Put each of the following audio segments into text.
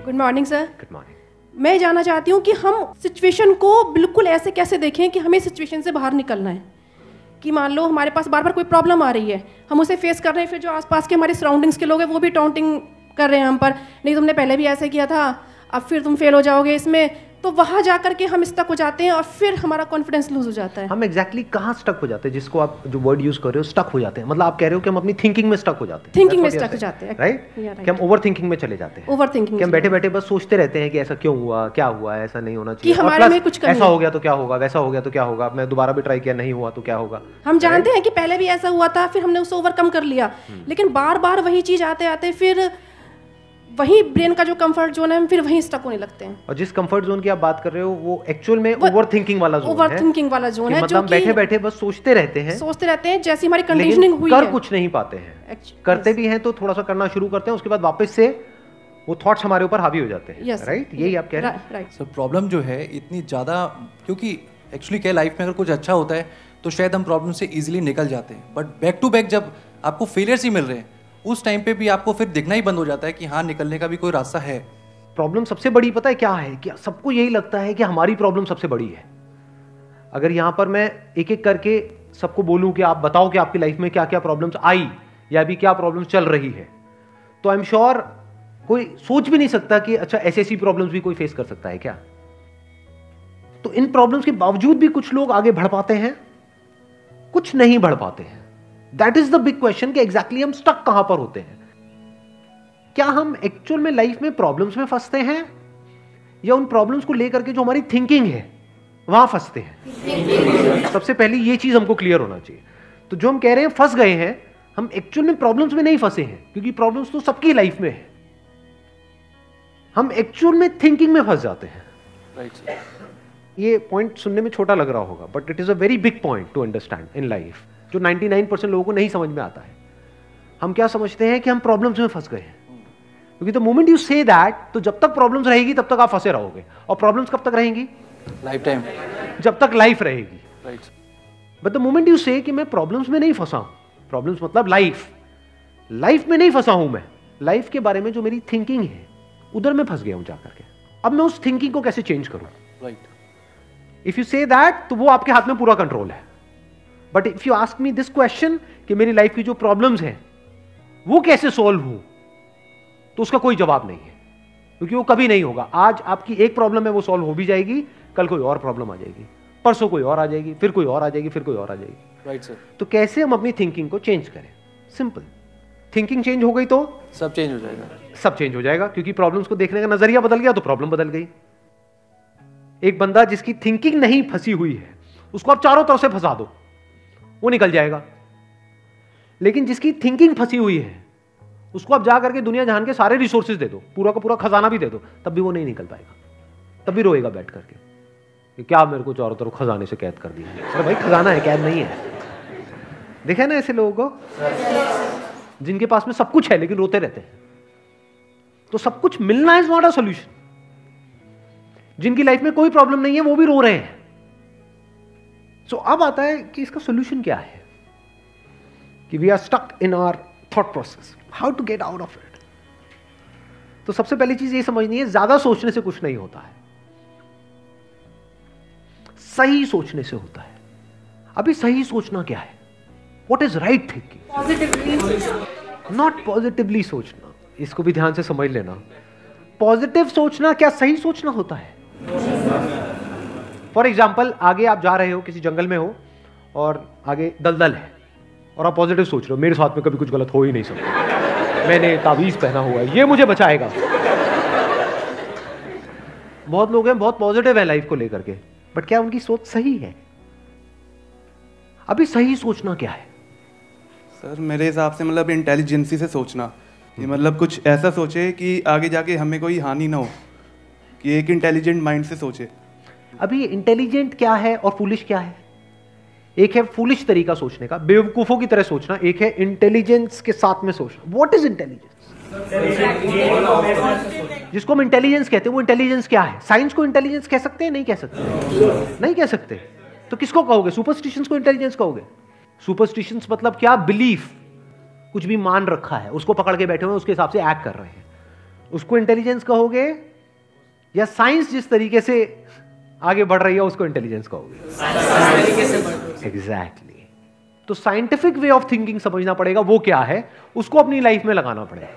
Good morning sir. Good morning. मैं जानना चाहती हूँ कि हम सिचुएशन को बिल्कुल ऐसे कैसे देखें कि हमें सिचुएशन से बाहर निकलना है। कि मान लो हमारे पास बार बार कोई प्रॉब्लम आ रही है, हम उसे फेस कर रहे हैं, फिर जो आसपास के हमारे सराउंडिंग्स के लोग हैं वो भी टाउंटिंग कर रहे हैं हम पर, नहीं तुमने पहले भी ऐसे किया था, अब फिर तुम फेल हो जाओगे इसमें, तो वहाँ जा करके हम स्टक हो जाते हैं और फिर हमारा कॉन्फिडेंस लूज हो जाता है। हम एग्जैक्टली कहाँ स्टक हो जाते हैं, जिसको आप जो वर्ड यूज कर रहे हो स्टक हो जाते हैं, मतलब आप कह रहे हो कि हम अपनी थिंकिंग में स्टक हो जाते हैं। थिंकिंग में स्टक हो जाते हैं, राइट? कि हम ओवर थिंकिंग में चले जाते हैं। ओवर थिंकिंग कि हम बैठे बैठे बस सोचते रहते हैं कि ऐसा क्यों हुआ, क्या हुआ, ऐसा नहीं होना चाहिए, कि हमारे में कुछ ऐसा हो गया तो क्या होगा, वैसा हो गया तो क्या होगा, मैं दोबारा भी ट्राई किया नहीं हुआ तो क्या होगा। हम जानते हैं कि पहले भी ऐसा हुआ था, फिर हमने उसे ओवरकम कर लिया, लेकिन बार बार वही चीज आते आते फिर वही ब्रेन का जो कंफर्ट जोन है हम फिर वहीं स्टक होने लगते हैं। और जिस कंफर्ट जोन की आप बात कर रहे हो वो एक्चुअल में ओवर थिंकिंग वाला जोन है। ओवर थिंकिंग वाला जोन है, मतलब बैठे बैठे बस सोचते रहते हैं जैसी हमारी कंडीशनिंग हुई है, कर कुछ नहीं पाते हैं। करते भी हैं तो थोड़ा सा करना शुरू करते हैं, उसके बाद वापस से वो थॉट्स हमारे ऊपर हावी हो जाते हैं। राइट? यही आप कह रहे हैं। राइट सर, प्रॉब्लम जो है इतनी ज़्यादा, क्योंकि एक्चुअली क्या लाइफ में अगर कुछ अच्छा होता है तो शायद हम प्रॉब्लम से इजीली निकल जाते हैं, बट बैक टू बैक जब आपको फेलियर्स ही मिल रहे हैं उस टाइम पे भी आपको फिर दिखना ही बंद हो जाता है कि हाँ निकलने का भी कोई रास्ता है। प्रॉब्लम सबसे बड़ी पता है क्या है, कि सबको यही लगता है कि हमारी प्रॉब्लम सबसे बड़ी है। अगर यहां पर मैं एक एक करके सबको बोलूं कि आप बताओ कि आपकी लाइफ में क्या क्या प्रॉब्लम्स आई या अभी क्या प्रॉब्लम्स चल रही है, तो आई एम श्योर कोई सोच भी नहीं सकता कि अच्छा ऐसी प्रॉब्लम्स भी कोई फेस कर सकता है क्या। तो इन प्रॉब्लम्स के बावजूद भी कुछ लोग आगे बढ़ पाते हैं, कुछ नहीं बढ़ पाते हैं। That is the big question कि एग्जैक्टली हम स्टक कहां पर होते हैं। क्या हम एक्चुअल में लाइफ में प्रॉब्लम्स में फंसते हैं या उन प्रॉब्लम्स को लेकर के जो हमारी थिंकिंग है वहां फंसते हैं? सबसे पहले ये चीज हमको क्लियर होना चाहिए। तो जो हम कह रहे हैं फंस गए हैं, हम एक्चुअल में प्रॉब्लम्स में नहीं फंसे हैं, क्योंकि प्रॉब्लम्स तो सबकी लाइफ में है। हम एक्चुअल में थिंकिंग में फंस जाते हैं। राइट। ये पॉइंट सुनने में छोटा लग रहा होगा, but it is a very big point two understand in life, जो 99% लोगों को नहीं समझ में आता है। हम क्या समझते हैं कि हम प्रॉब्लम्स में फंस गए हैं, क्योंकि the moment you say that, तो जब तक प्रॉब्लम्स रहेगी तब तक आप फंसे रहोगे। और प्रॉब्लम्स कब तक रहेंगी? लाइफ टाइम, जब तक लाइफ रहेगी। Right. But the moment you से कि मैं प्रॉब्लम्स में नहीं फंसा हूं, प्रॉब्लम्स मतलब लाइफ में नहीं फंसा हूं, मैं लाइफ के बारे में जो मेरी थिंकिंग है उधर मैं फंस गया हूं जाकर के। अब मैं उस थिंकिंग को कैसे चेंज करूं? Right. If you say that, तो वो आपके हाथ में पूरा कंट्रोल है। But if you ask me this question कि मेरी लाइफ की जो प्रॉब्लम्स हैं वो कैसे सॉल्व हो, तो उसका कोई जवाब नहीं है, क्योंकि वो कभी नहीं होगा। आज आपकी एक प्रॉब्लम है, वो सॉल्व हो भी जाएगी, कल कोई और प्रॉब्लम आ जाएगी, परसों कोई और आ जाएगी, फिर कोई और आ जाएगी, फिर कोई और आ जाएगी। Right sir. तो कैसे हम अपनी थिंकिंग को चेंज करें? सिंपल, थिंकिंग चेंज हो गई तो सब चेंज हो जाएगा। सब चेंज हो जाएगा, क्योंकि प्रॉब्लम्स को देखने का नजरिया बदल गया तो प्रॉब्लम बदल गई। एक बंदा जिसकी थिंकिंग नहीं फंसी हुई है, उसको आप चारों तरफ से फंसा दो, वो निकल जाएगा। लेकिन जिसकी थिंकिंग फंसी हुई है, उसको आप जा करके दुनिया जहान के सारे रिसोर्सेज दे दो, पूरा का पूरा खजाना भी दे दो, तब भी वो नहीं निकल पाएगा, तब भी रोएगा बैठ करके कि क्या मेरे को चारों तरफ खजाने से कैद कर दिया। अरे भाई, खजाना है, कैद नहीं है। देखे ना ऐसे लोगों को जिनके पास में सब कुछ है लेकिन रोते रहते हैं। तो सब कुछ मिलना इज नॉट अ सॉल्यूशन। जिनकी लाइफ में कोई प्रॉब्लम नहीं है वो भी रो रहे हैं। सो अब आता है कि इसका सॉल्यूशन क्या है, कि we are stuck in our thought process, how to get out of it. तो सबसे पहली चीज ये समझनी है, ज्यादा सोचने से कुछ नहीं होता है, सही सोचने से होता है। अभी सही सोचना क्या है? What is right thinking, not positively सोचना। इसको भी ध्यान से समझ लेना। पॉजिटिव सोचना क्या सही सोचना होता है? फॉर एग्जाम्पल, आगे आप जा रहे हो, किसी जंगल में हो और आगे दलदल है, और आप पॉजिटिव सोच रहे हो, मेरे साथ में कभी कुछ गलत हो ही नहीं सकता, मैंने तावीज पहना हुआ है, ये मुझे बचाएगा। बहुत लोग हैं बहुत पॉजिटिव है लाइफ को लेकर के, बट क्या उनकी सोच सही है? अभी सही सोचना क्या है? सर मेरे हिसाब से मतलब इंटेलिजेंसी से सोचना, कि मतलब कुछ ऐसा सोचे कि आगे जाके हमें कोई हानि ना हो, कि एक इंटेलिजेंट माइंड से सोचे। अभी इंटेलिजेंट क्या है और फूलिश क्या है? एक है फूलिश तरीका सोचने का, बेवकूफों की तरह सोचना, एक है इंटेलिजेंस के साथ में सोचना। What is intelligence? जिसको हम इंटेलिजेंस कहते हैं, वो इंटेलिजेंस क्या है? साइंस को इंटेलिजेंस कह सकते हैं? नहीं कह सकते, नहीं कह सकते। तो किसको कहोगे? सुपरस्टिशंस को इंटेलिजेंस कहोगे? सुपरस्टिशंस मतलब क्या? बिलीफ, कुछ भी मान रखा है, उसको पकड़ के बैठे हुए हैं, उसके हिसाब से एक्ट कर रहे हैं। उसको इंटेलिजेंस कहोगे या साइंस जिस तरीके से आगे बढ़ रही है उसको इंटेलिजेंस कहोगे? एग्जैक्टली। तो साइंटिफिक वे ऑफ थिंकिंग समझना पड़ेगा, वो क्या है, उसको अपनी लाइफ में लगाना पड़ेगा,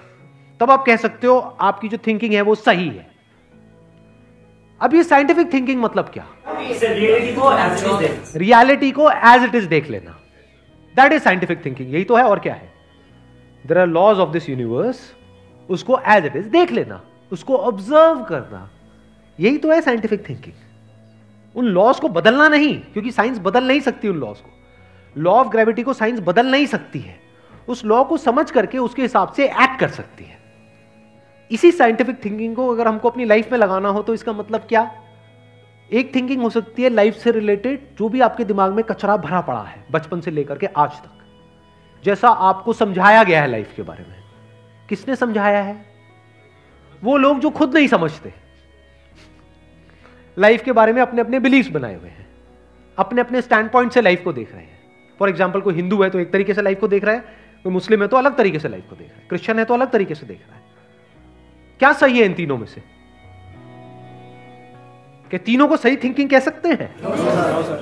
तब आप कह सकते हो आपकी जो थिंकिंग है वो सही है। अब ये साइंटिफिक थिंकिंग मतलब क्या? रियलिटी को एज इट इज देख लेना, दैट इज साइंटिफिक थिंकिंग। यही तो है, और क्या है? There are laws of this universe, उसको एज इट इज देख लेना, उसको ऑब्जर्व करना, यही तो है साइंटिफिक थिंकिंग। उन लॉज को बदलना नहीं, क्योंकि साइंस बदल नहीं सकती उन लॉज को। लॉ ऑफ ग्रेविटी को साइंस बदल नहीं सकती है, उस लॉ को समझ करके उसके हिसाब से एक्ट कर सकती है। इसी साइंटिफिक थिंकिंग को अगर हमको अपनी लाइफ में लगाना हो तो इसका मतलब क्या? एक थिंकिंग हो सकती है लाइफ से रिलेटेड, जो भी आपके दिमाग में कचरा भरा पड़ा है बचपन से लेकर के आज तक, जैसा आपको समझाया गया है लाइफ के बारे में। किसने समझाया है? वो लोग जो खुद नहीं समझते, लाइफ के बारे में अपने अपने बिलीफ्स बनाए हुए हैं, अपने अपने स्टैंड पॉइंट से लाइफ को देख रहे हैं। फॉर एग्जाम्पल, कोई हिंदू है तो एक तरीके से लाइफ को देख रहा है, कोई मुस्लिम है तो अलग तरीके से लाइफ को देख रहा है, क्रिश्चियन है तो अलग तरीके से देख रहा है। क्या सही है इन तीनों में से? क्या तीनों को सही थिंकिंग कह सकते हैं?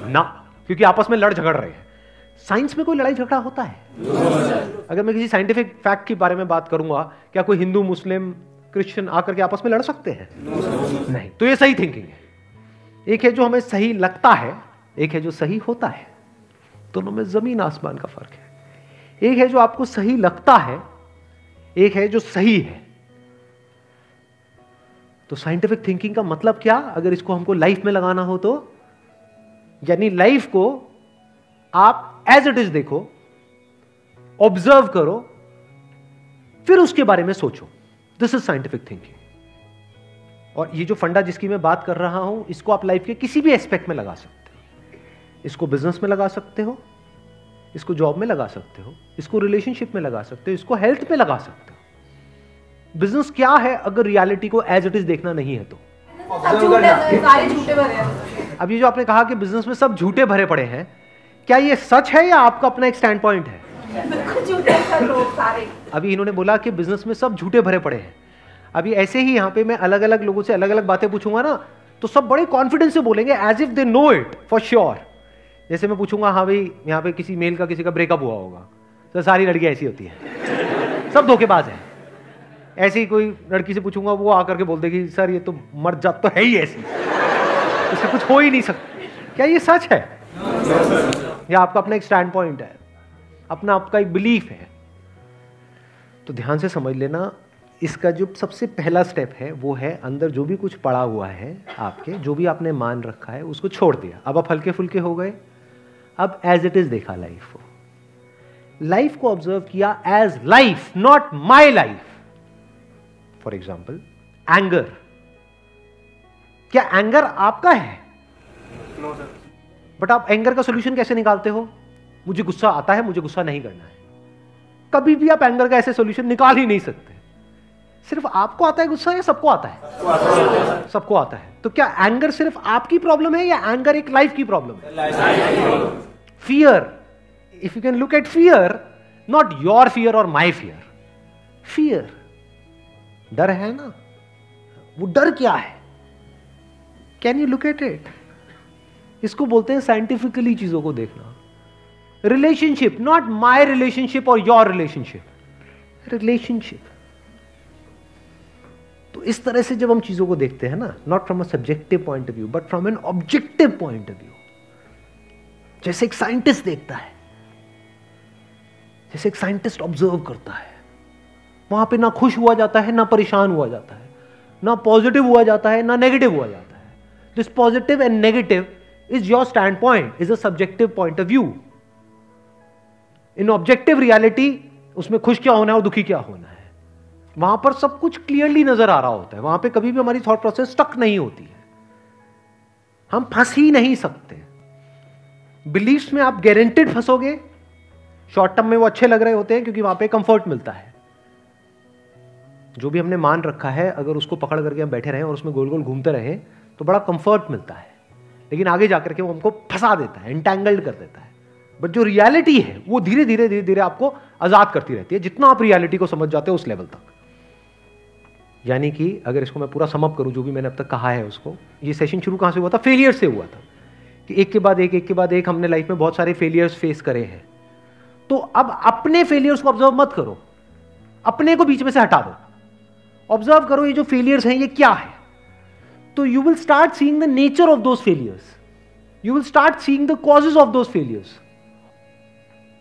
ना, क्योंकि आपस में लड़ झगड़ रहे हैं। साइंस में कोई लड़ाई झगड़ा होता है? अगर मैं किसी साइंटिफिक फैक्ट के बारे में बात करूंगा, क्या कोई हिंदू, मुस्लिम, क्रिश्चियन आकर के आपस में लड़ सकते हैं? नहीं। तो ये सही थिंकिंग है। एक है जो हमें सही लगता है, एक है जो सही होता है। दोनों में जमीन आसमान का फर्क है। एक है जो आपको सही लगता है, एक है जो सही है। तो साइंटिफिक थिंकिंग का मतलब क्या, अगर इसको हमको लाइफ में लगाना हो तो, यानी लाइफ को आप एज इट इज देखो, ऑब्जर्व करो, फिर उसके बारे में सोचो। This is scientific thinking. और ये जो फंडा जिसकी मैं बात कर रहा हूं, इसको आप लाइफ के किसी भी एस्पेक्ट में लगा सकते हो। इसको बिजनेस में लगा सकते हो, इसको जॉब में लगा सकते हो, इसको रिलेशनशिप में लगा सकते हो, इसको हेल्थ में लगा सकते हो। बिजनेस क्या है अगर रियलिटी को एज इट इज देखना नहीं है तो? सारे झूठे भरे हैं। अब ये जो आपने कहा कि बिजनेस में सब झूठे भरे पड़े हैं, क्या ये सच है या आपका अपना एक स्टैंड पॉइंट है? अभी इन्होंने बोला कि बिजनेस में सब झूठे भरे पड़े हैं। अभी ऐसे ही यहाँ पे मैं अलग अलग लोगों से अलग अलग बातें पूछूंगा ना, तो सब बड़े कॉन्फिडेंस से बोलेंगे, as if they know it for sure. जैसे मैं पूछूंगा, हाँ भाई यहाँ पे किसी मेल का किसी का ब्रेकअप हुआ होगा, तो सारी लड़कियां ऐसी होती हैं, सब धोखेबाज हैं। ऐसे ही कोई लड़की से पूछूंगा, वो आकर के बोल देगी, सर ये तो मर्द जात तो है ही ऐसी, इससे कुछ हो ही नहीं सकता। क्या ये सच है? या आपका अपना एक स्टैंड पॉइंट है, अपना आपका एक बिलीफ है? तो ध्यान से समझ लेना, इसका जो सबसे पहला स्टेप है वो है अंदर जो भी कुछ पड़ा हुआ है आपके, जो भी आपने मान रखा है उसको छोड़ दिया। अब आप हल्के फुल्के हो गए, अब एज इट इज देखा लाइफ को, लाइफ को ऑब्जर्व किया as life, not my life. For example, anger. क्या एंगर आपका है? No sir. बट आप एंगर का सोल्यूशन कैसे निकालते हो? मुझे गुस्सा आता है, मुझे गुस्सा नहीं करना है। कभी भी आप एंगर का ऐसे सोल्यूशन निकाल ही नहीं सकते। सिर्फ आपको आता है गुस्सा या सबको आता है? सबको आता है। तो क्या एंगर सिर्फ आपकी प्रॉब्लम है या एंगर एक लाइफ की प्रॉब्लम है? Fear, if you can look at fear, not your fear और माई फियर, फियर, डर है ना, वो डर क्या है? Can you look at it? इसको बोलते हैं साइंटिफिकली चीजों को देखना। रिलेशनशिप, नॉट माई रिलेशनशिप और योर रिलेशनशिप, रिलेशनशिप। तो इस तरह से जब हम चीजों को देखते हैं ना, not from a subjective point of view but from an objective point of view, जैसे एक साइंटिस्ट देखता है, जैसे एक साइंटिस्ट ऑब्जर्व करता है, वहां पे ना खुश हुआ जाता है, ना परेशान हुआ जाता है, ना पॉजिटिव हुआ जाता है, ना नेगेटिव हुआ जाता है। This positive and negative is your stand point, is a subjective point of view. In objective reality, उसमें खुश क्या होना है और दुखी क्या होना है, वहां पर सब कुछ क्लियरली नजर आ रहा होता है। वहां पे कभी भी हमारी थॉट प्रोसेस स्टक नहीं होती है, हम फंस ही नहीं सकते। बिलीफ्स में आप गारंटेड फंसोगे। शॉर्ट टर्म में वो अच्छे लग रहे होते हैं क्योंकि वहां पे कंफर्ट मिलता है। जो भी हमने मान रखा है, अगर उसको पकड़ करके हम बैठे रहें और उसमें गोल गोल घूमते रहें तो बड़ा कंफर्ट मिलता है, लेकिन आगे जाकर के वो हमको फंसा देता है, एंटैंगल्ड कर देता है। बट जो रियलिटी है वो धीरे धीरे धीरे धीरे आपको आजाद करती रहती है, जितना आप रियलिटी को समझ जाते हो उस लेवल तक। यानी कि अगर इसको मैं पूरा समअप करूं जो भी मैंने अब तक कहा है उसको, ये सेशन शुरू कहां से हुआ था? फेलियर से हुआ था कि एक के बाद एक हमने लाइफ में बहुत सारे फेलियर्स फेस करे हैं। तो अब अपने फेलियर्स को ऑब्जर्व मत करो, अपने को बीच में से हटा दो, ऑब्जर्व करो ये जो फेलियर्स हैं ये क्या है। तो you will start seeing the nature of those failures, you will start seeing the causes of those failures.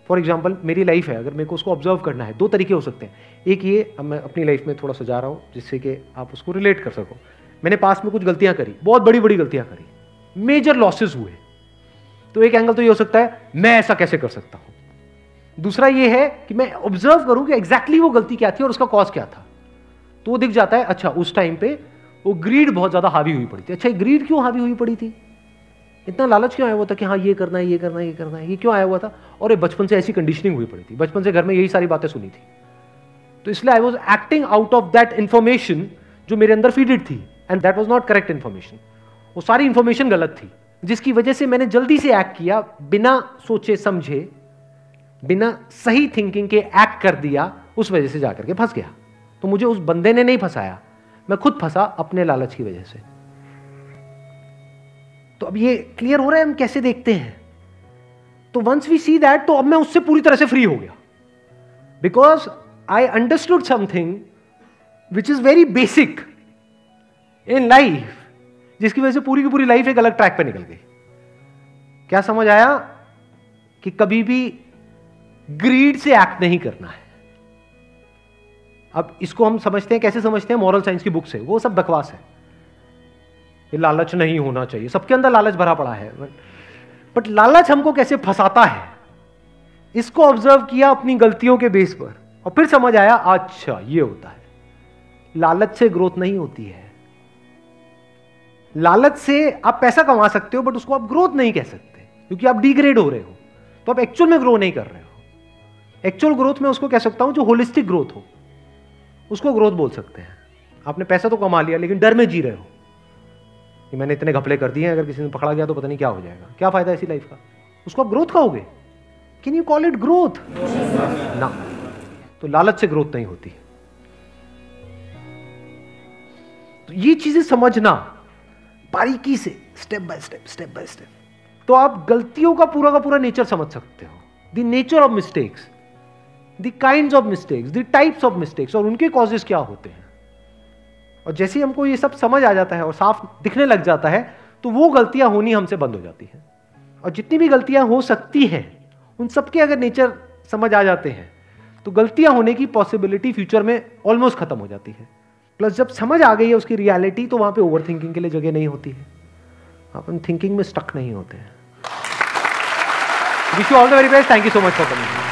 For example मेरी लाइफ है, अगर मेरे को उसको ऑब्जर्व करना है, दो तरीके हो सकते हैं। एक ये, अब मैं अपनी लाइफ में थोड़ा सजा रहा हूं जिससे कि आप उसको रिलेट कर सको। मैंने पास में कुछ गलतियां करी, बहुत बड़ी बड़ी गलतियां करी, मेजर लॉसेस हुए, तो एक एंगल तो ये हो सकता है मैं ऐसा कैसे कर सकता हूं। दूसरा ये है कि मैं ऑब्जर्व करूं कि एग्जैक्टली वो गलती क्या थी और उसका कॉज क्या था। तो वो दिख जाता है, अच्छा उस टाइम पे वो ग्रीड बहुत ज्यादा हावी हुई पड़ी थी। अच्छा ये ग्रीड क्यों हावी हुई पड़ी थी, इतना लालच क्यों आया हुआ था कि हाँ ये करना है, ये करना है, ये करना है, ये क्यों आया हुआ था? और ये बचपन से ऐसी कंडीशनिंग हुई पड़ी थी, बचपन से घर में यही सारी बातें सुनी थी, तो इसलिए I was acting out of that information जो मेरे अंदर फीडेड थी, and that was not correct information. वो सारी इंफॉर्मेशन गलत थी, जिसकी वजह से मैंने जल्दी से एक्ट किया, बिना सोचे समझे, बिना सही थिंकिंग के एक्ट कर दिया, उस वजह से जाकर के फंस गया। तो मुझे उस बंदे ने नहीं फंसाया, मैं खुद फंसा अपने लालच की वजह से। तो अब ये क्लियर हो रहा है हम कैसे देखते हैं। तो वंस वी सी दैट, तो अब मैं उससे पूरी तरह से फ्री हो गया, because I understood something which is very basic in life, जिसकी वजह से पूरी की पूरी लाइफ एक अलग ट्रैक पे निकल गई। क्या समझ आया? कि कभी भी ग्रीड से एक्ट नहीं करना है। अब इसको हम समझते हैं, कैसे समझते हैं? मॉरल साइंस की बुक से। वो सब बकवास है, ये लालच नहीं होना चाहिए, सबके अंदर लालच भरा पड़ा है, बट लालच हमको कैसे फंसाता है, इसको ऑब्जर्व किया अपनी गलतियों के बेस पर, और फिर समझ आया अच्छा ये होता है। लालच से ग्रोथ नहीं होती है। लालच से आप पैसा कमा सकते हो, बट उसको आप ग्रोथ नहीं कह सकते, क्योंकि आप डिग्रेड हो रहे हो, तो आप एक्चुअल में ग्रो नहीं कर रहे हो। एक्चुअल ग्रोथ में उसको कह सकता हूं जो होलिस्टिक ग्रोथ हो, उसको ग्रोथ बोल सकते हैं। आपने पैसा तो कमा लिया, लेकिन डर में जी रहे हो कि मैंने इतने घपले कर दिए हैं, अगर किसी ने पकड़ा गया तो पता नहीं क्या हो जाएगा, क्या फायदा ऐसी लाइफ का। उसको आप ग्रोथ कहोगे? Can you call it growth? ना। तो लालच से ग्रोथ नहीं होती। तो ये चीजें समझना बारीकी से, स्टेप बाय स्टेप, तो आप गलतियों का पूरा नेचर समझ सकते हो। The nature of mistakes, the kinds of mistakes, the types of mistakes, और उनके कॉजेस क्या होते हैं। और जैसे ही हमको ये सब समझ आ जाता है और साफ दिखने लग जाता है, तो वो गलतियां होनी हमसे बंद हो जाती हैं। और जितनी भी गलतियां हो सकती हैं, उन सबके अगर नेचर समझ आ जाते हैं, तो गलतियां होने की पॉसिबिलिटी फ्यूचर में ऑलमोस्ट खत्म हो जाती है। प्लस जब समझ आ गई है उसकी रियलिटी, तो वहां पे ओवर थिंकिंग के लिए जगह नहीं होती है, अपन थिंकिंग में स्टक नहीं होते हैं। Wish you all the very best, thank you so much for coming.